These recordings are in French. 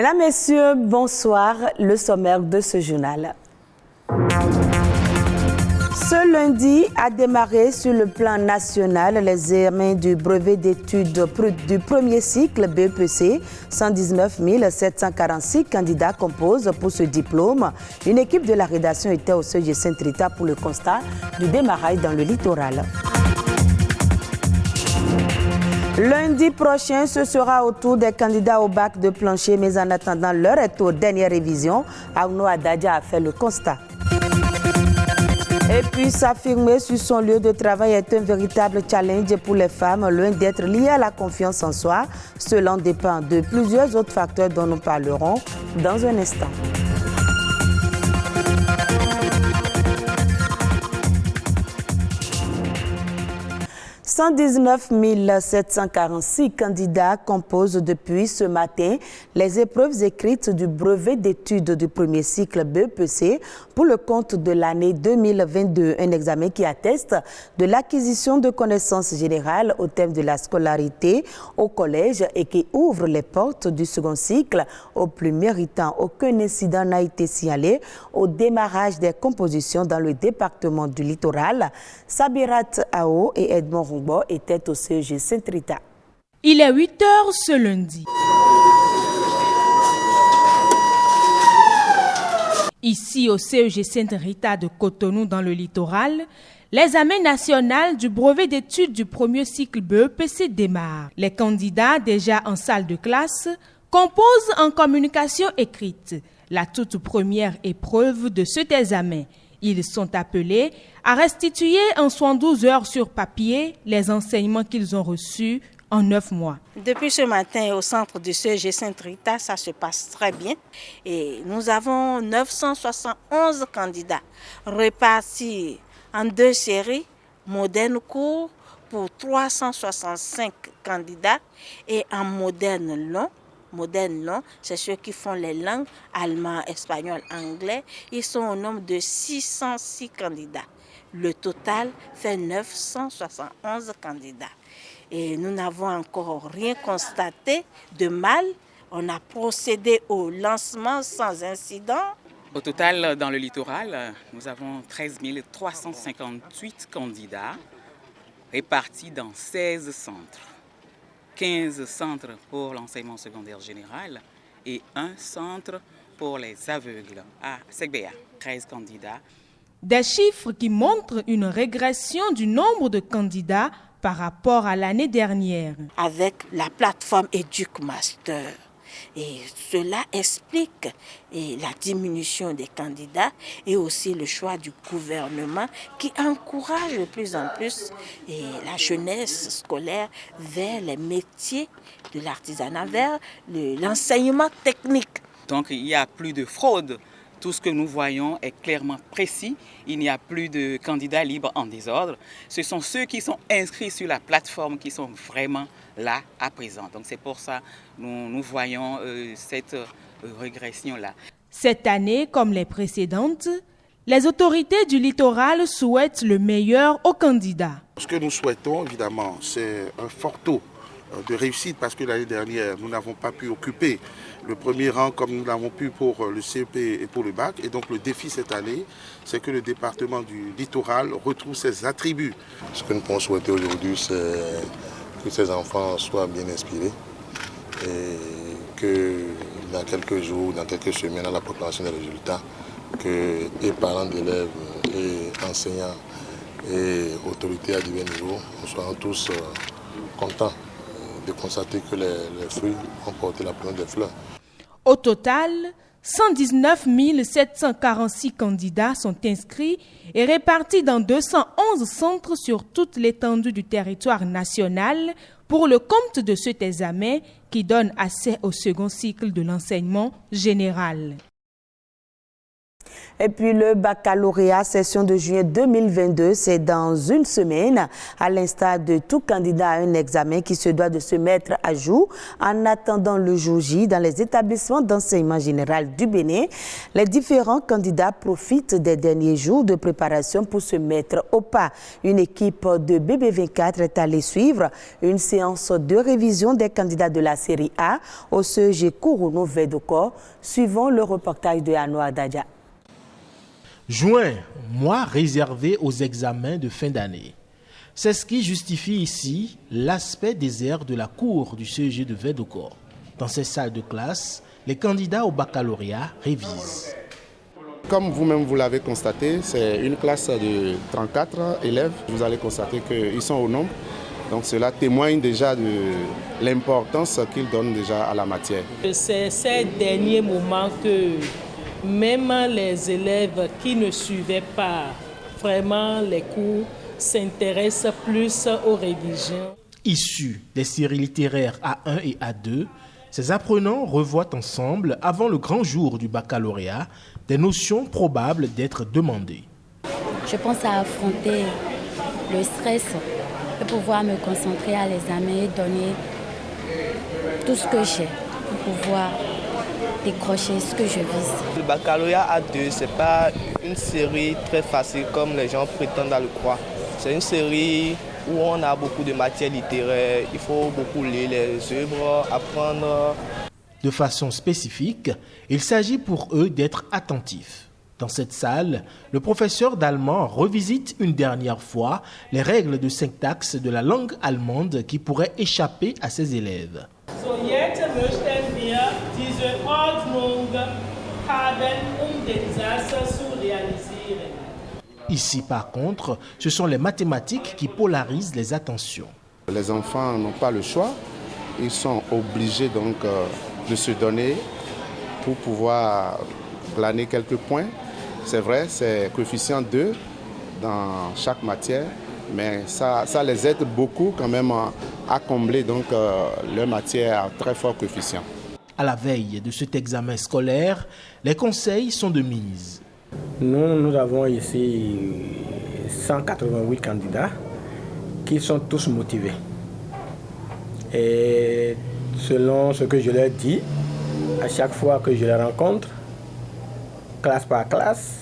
Mesdames, Messieurs, bonsoir. Le sommaire de ce journal. Ce lundi a démarré sur le plan national l'examen du brevet d'études du premier cycle BEPC. 119 746 candidats composent pour ce diplôme. Une équipe de la rédaction était au CEG Saint-Rita pour le constat du démarrage dans le littoral. Lundi prochain, ce sera au tour des candidats au bac de plancher, mais en attendant leur retour, dernière révision, Arnaud Adadja a fait le constat. Et puis, s'affirmer sur son lieu de travail est un véritable challenge pour les femmes, loin d'être lié à la confiance en soi. Cela dépend de plusieurs autres facteurs dont nous parlerons dans un instant. 119 746 candidats composent depuis ce matin les épreuves écrites du brevet d'études du premier cycle BEPC pour le compte de l'année 2022. Un examen qui atteste de l'acquisition de connaissances générales au thème de la scolarité au collège et qui ouvre les portes du second cycle aux plus méritants. Aucun incident n'a été signalé au démarrage des compositions dans le département du littoral. Sabirat Ao et Edmond Rumbo étaient au CEG Saint-Rita. Il est 8 heures ce lundi. Ici au CEG Saint-Rita de Cotonou dans le littoral, l'examen national du brevet d'études du premier cycle BEPC démarre. Les candidats déjà en salle de classe composent en communication écrite la toute première épreuve de cet examen. Ils sont appelés à restituer en 72 heures sur papier les enseignements qu'ils ont reçus en 9 mois. Depuis ce matin, au centre du CEG Saint-Rita, ça se passe très bien. Et nous avons 971 candidats répartis en 2 séries, moderne court pour 365 candidats et en moderne long. Moderne long, c'est ceux qui font les langues allemand, espagnol, anglais. Ils sont au nombre de 606 candidats. Le total fait 971 candidats. Et nous n'avons encore rien constaté de mal. On a procédé au lancement sans incident. Au total, dans le littoral, nous avons 13 358 candidats répartis dans 16 centres. 15 centres pour l'enseignement secondaire général et 1 centre pour les aveugles à Segbea. 13 candidats. Des chiffres qui montrent une régression du nombre de candidats par rapport à l'année dernière. Avec la plateforme EducMaster. Et cela explique la diminution des candidats et aussi le choix du gouvernement qui encourage de plus en plus la jeunesse scolaire vers les métiers de l'artisanat, vers l'enseignement technique. Donc il n'y a plus de fraude. Tout ce que nous voyons est clairement précis. Il n'y a plus de candidats libres en désordre. Ce sont ceux qui sont inscrits sur la plateforme qui sont vraiment là à présent. Donc c'est pour ça que nous voyons cette régression-là. Cette année, comme les précédentes, les autorités du littoral souhaitent le meilleur aux candidats. Ce que nous souhaitons, évidemment, c'est un fort taux de réussite parce que l'année dernière, nous n'avons pas pu occuper le premier rang comme nous l'avons pu pour le CEP et pour le bac. Et donc le défi cette année, c'est que le département du littoral retrouve ses attributs. Ce que nous pouvons souhaiter aujourd'hui, c'est que ces enfants soient bien inspirés et que dans quelques jours, dans quelques semaines, à la proclamation des résultats, que les parents d'élèves et enseignants et autorités à divers niveaux, nous soyons tous contents de constater que les fruits ont porté la promesse des fleurs. Au total, 119 746 candidats sont inscrits et répartis dans 211 centres sur toute l'étendue du territoire national pour le compte de cet examen qui donne accès au second cycle de l'enseignement général. Et puis le baccalauréat session de juin 2022, c'est dans une semaine, à l'instar de tout candidat à un examen qui se doit de se mettre à jour en attendant le jour J dans les établissements d'enseignement général du Bénin. Les différents candidats profitent des derniers jours de préparation pour se mettre au pas. Une équipe de BB24 est allée suivre une séance de révision des candidats de la série A au CEG Kourounou Védokor, suivant le reportage de Anoa Dadja. Juin, mois réservé aux examens de fin d'année. C'est ce qui justifie ici l'aspect désert de la cour du CEG de Védokor. Dans ces salles de classe, les candidats au baccalauréat révisent. Comme vous-même vous l'avez constaté, c'est une classe de 34 élèves. Vous allez constater qu'ils sont au nombre. Donc cela témoigne déjà de l'importance qu'ils donnent déjà à la matière. C'est ces derniers moments que même les élèves qui ne suivaient pas vraiment les cours s'intéressent plus aux révisions. Issus des séries littéraires A1 et A2, ces apprenants revoient ensemble, avant le grand jour du baccalauréat, des notions probables d'être demandées. Je pense à affronter le stress et pouvoir me concentrer à l'examen et donner tout ce que j'ai pour pouvoir décrocher ce que je vise. Le baccalauréat A2, ce n'est pas une série très facile comme les gens prétendent à le croire. C'est une série où on a beaucoup de matières littéraires, il faut beaucoup lire les œuvres, apprendre. De façon spécifique, il s'agit pour eux d'être attentifs. Dans cette salle, le professeur d'allemand revisite une dernière fois les règles de syntaxe de la langue allemande qui pourraient échapper à ses élèves. So jetzt möchten wir diese Ordnung haben, den Satz zu realisieren. Ici, par contre, ce sont les mathématiques qui polarisent les attentions. Les enfants n'ont pas le choix. Ils sont obligés donc de se donner pour pouvoir glaner quelques points. C'est vrai, c'est coefficient 2 dans chaque matière, mais ça les aide beaucoup quand même à combler donc leur matière à très fort coefficient. À la veille de cet examen scolaire, les conseils sont de mise. Nous avons ici 188 candidats qui sont tous motivés. Et selon ce que je leur dis, à chaque fois que je les rencontre, classe par classe,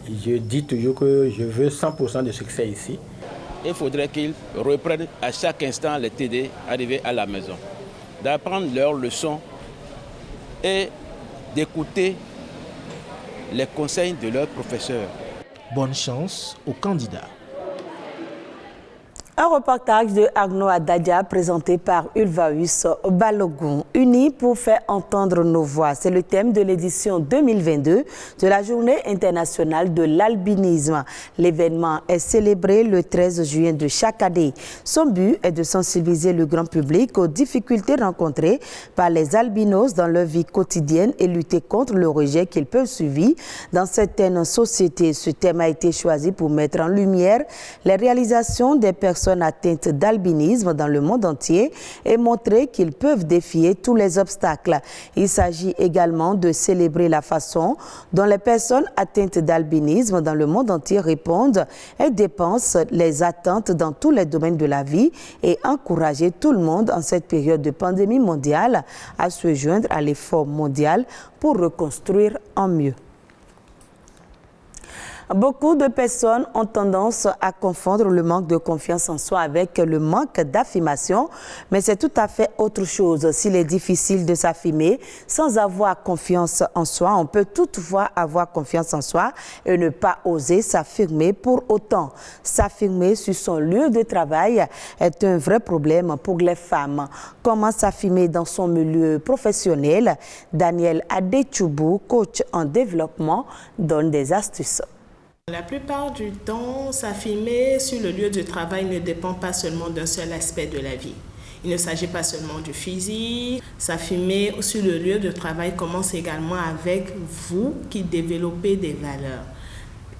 je dis toujours que je veux 100% de succès ici. Il faudrait qu'ils reprennent à chaque instant les TD arrivés à la maison, d'apprendre leurs leçons et d'écouter les conseils de leurs professeurs. Bonne chance aux candidats. Un reportage de Anoa Dadja présenté par Ulvaeus Balogun. Unis pour faire entendre nos voix. C'est le thème de l'édition 2022 de la Journée internationale de l'albinisme. L'événement est célébré le 13 juin de chaque année. Son but est de sensibiliser le grand public aux difficultés rencontrées par les albinos dans leur vie quotidienne et lutter contre le rejet qu'ils peuvent subir dans certaines sociétés. Ce thème a été choisi pour mettre en lumière les réalisations des personnes atteintes d'albinisme dans le monde entier et montrer qu'ils peuvent défier tous les obstacles. Il s'agit également de célébrer la façon dont les personnes atteintes d'albinisme dans le monde entier répondent et dépensent les attentes dans tous les domaines de la vie et encourager tout le monde en cette période de pandémie mondiale à se joindre à l'effort mondial pour reconstruire en mieux. Beaucoup de personnes ont tendance à confondre le manque de confiance en soi avec le manque d'affirmation, mais c'est tout à fait autre chose. S'il est difficile de s'affirmer sans avoir confiance en soi, on peut toutefois avoir confiance en soi et ne pas oser s'affirmer pour autant. S'affirmer sur son lieu de travail est un vrai problème pour les femmes. Comment s'affirmer dans son milieu professionnel? Daniel Adetchoubou, coach en développement, donne des astuces. La plupart du temps, s'affirmer sur le lieu de travail ne dépend pas seulement d'un seul aspect de la vie. Il ne s'agit pas seulement du physique. S'affirmer sur le lieu de travail commence également avec vous qui développez des valeurs.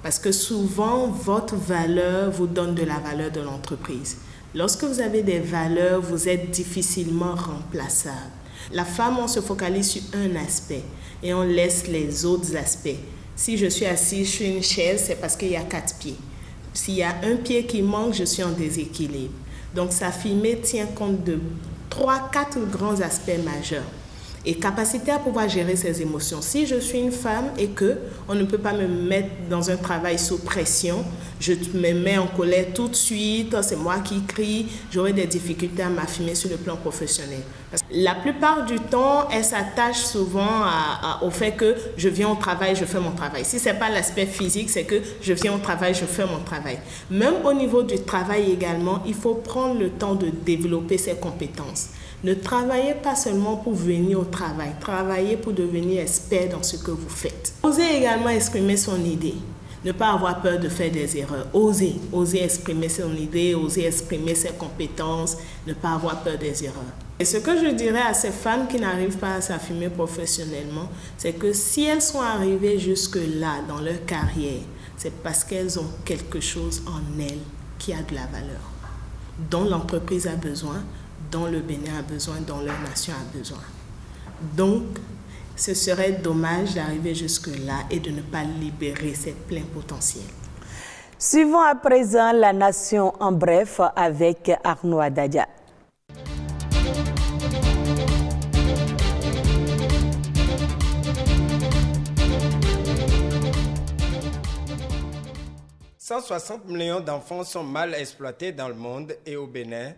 Parce que souvent, votre valeur vous donne de la valeur de l'entreprise. Lorsque vous avez des valeurs, vous êtes difficilement remplaçable. La femme, on se focalise sur un aspect et on laisse les autres aspects. Si je suis assise sur une chaise, c'est parce qu'il y a 4 pieds. S'il y a un pied qui manque, je suis en déséquilibre. Donc, Safime tient compte de 3-4 grands aspects majeurs. Et capacité à pouvoir gérer ses émotions. Si je suis une femme et qu'on ne peut pas me mettre dans un travail sous pression, je me mets en colère tout de suite, c'est moi qui crie, j'aurai des difficultés à m'affirmer sur le plan professionnel. Parce que la plupart du temps, elle s'attache souvent au fait que je viens au travail, je fais mon travail. Si ce n'est pas l'aspect physique, c'est que je viens au travail, je fais mon travail. Même au niveau du travail également, il faut prendre le temps de développer ses compétences. Ne travaillez pas seulement pour venir au travail, travaillez pour devenir expert dans ce que vous faites. Osez également exprimer son idée, ne pas avoir peur de faire des erreurs. Osez exprimer son idée, osez exprimer ses compétences, ne pas avoir peur des erreurs. Et ce que je dirais à ces femmes qui n'arrivent pas à s'affirmer professionnellement, c'est que si elles sont arrivées jusque-là dans leur carrière, c'est parce qu'elles ont quelque chose en elles qui a de la valeur, dont l'entreprise a besoin, dont le Bénin a besoin, dont leur nation a besoin. Donc, ce serait dommage d'arriver jusque-là et de ne pas libérer ces pleins potentiels. Suivons à présent la nation en bref avec Arnaud Adadia. « 160 millions d'enfants sont mal exploités dans le monde et au Bénin,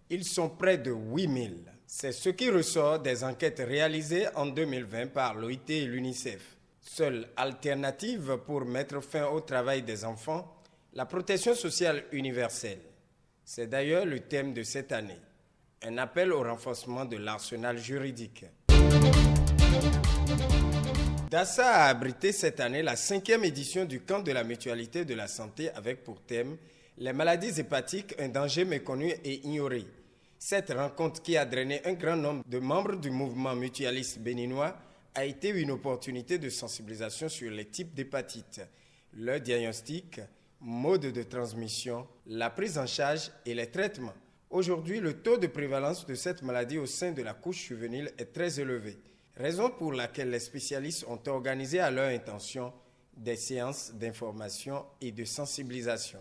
ils sont près de 8 000. C'est ce qui ressort des enquêtes réalisées en 2020 par l'OIT et l'UNICEF. Seule alternative pour mettre fin au travail des enfants, la protection sociale universelle. C'est d'ailleurs le thème de cette année. Un appel au renforcement de l'arsenal juridique. Dassa a abrité cette année la 5e édition du camp de la mutualité de la santé avec pour thème « Les maladies hépatiques, un danger méconnu et ignoré ». Cette rencontre qui a drainé un grand nombre de membres du mouvement mutualiste béninois a été une opportunité de sensibilisation sur les types d'hépatite, leur diagnostic, mode de transmission, la prise en charge et les traitements. Aujourd'hui, le taux de prévalence de cette maladie au sein de la couche juvénile est très élevé, raison pour laquelle les spécialistes ont organisé à leur intention des séances d'information et de sensibilisation.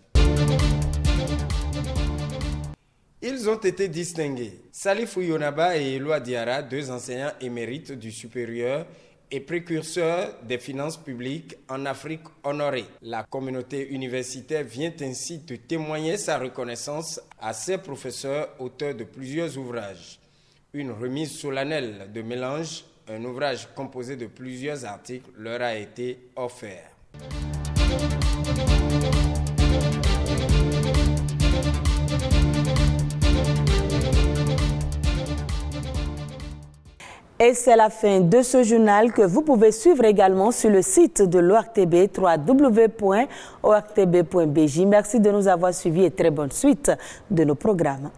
Ils ont été distingués. Salif Yonaba et Eloi Diarra, 2 enseignants émérites du supérieur et précurseurs des finances publiques en Afrique honorée. La communauté universitaire vient ainsi de témoigner sa reconnaissance à ses professeurs auteurs de plusieurs ouvrages. Une remise solennelle de Mélange, un ouvrage composé de plusieurs articles, leur a été offert. Et c'est la fin de ce journal que vous pouvez suivre également sur le site de l'ORTB, www.ortb.bj. Merci de nous avoir suivis et très bonne suite de nos programmes.